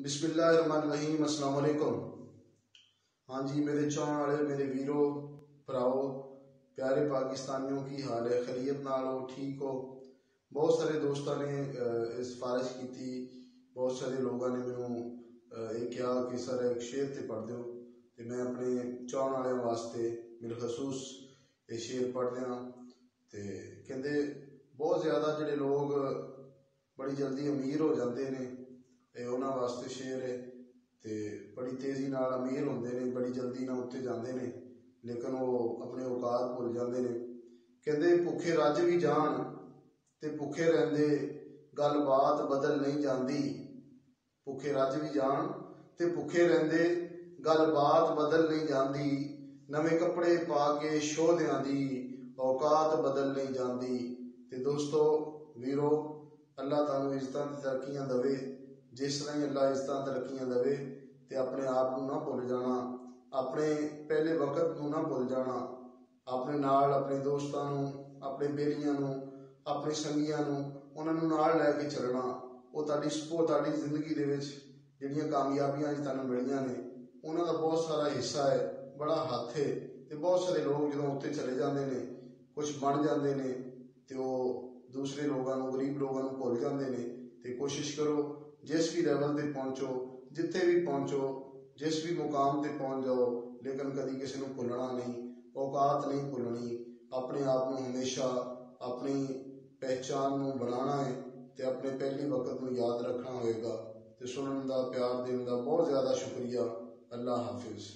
बिस्मिल्लाहिर्रहमानिर्रहीम। अस्सलाम वालेकुम। हाँ जी मेरे चाहने वाले मेरे वीरों भराओ प्यारे पाकिस्तानियों की हाल है, खैरियत नाल हो, ठीक हो। बहुत सारे दोस्तों ने सिफारिश की थी, बहुत सारे लोगों ने मैनू ये कहा कि सर एक शेर ते पढ़ दो, तो मैं अपने चाहने वाले वास्ते बिलखसूस ये शेर पढ़ देना। तो कहते बहुत ज़्यादा जोड़े लोग बड़ी जल्दी अमीर हो जाते हैं, उन्होंने वास्ते शेर है। तो बड़ी तेज़ी नाल अमीर होंदे ने, बड़ी जल्दी ना उत्ते जाते हैं, लेकिन वो अपने औकात भुल जाते हैं। कहते भुखे रज भी जान ते भुखे रहिंदे गल बात बदल नहीं जाती। भुखे रज भी जान ते भुखे रहिंदे गल बात बदल नहीं जाती। नवे कपड़े पा के शोधियां दी औकात बदल नहीं जाती। तो दोस्तों वीरो, अल्लाह तुहानू इज्जतां ते तरक्कियां देवे। जिस तरह ही अल्लाह इज्जतां तरक्कियां देवे ते अपने आप को ना भुल जाना, अपने पहले वक्त को ना भुल जाना, अपने नाल अपने दोस्तों नू, अपने बेलियां नू, अपने संगियां नू उन्होंने नाल लैके चलना। वो तुहाडी जिंदगी दे विच जिहड़ियां कामयाबियां तुहानू मिलियां ने उन्हां दा बहुत सारा हिस्सा है, बड़ा हथ है। तो बहुत सारे लोग जो उत्ते चले जाते हैं, कुछ बन जाते हैं, तो दूसरे लोगों को, गरीब लोगों को भुल जाते हैं। तो कोशिश करो जिस भी लैवल पर पहुँचो, जिथे भी पहुँचो, जिस भी मुकाम पर पहुँच जाओ, लेकिन कभी किसी को भुलना नहीं, औकात नहीं भुलनी। अपने आप को हमेशा अपनी पहचान को बनाना है, तो अपने पहली वक्त को याद रखना होगा। तो सुनने का, प्यार देने का बहुत ज़्यादा शुक्रिया। अल्लाह हाफिज़।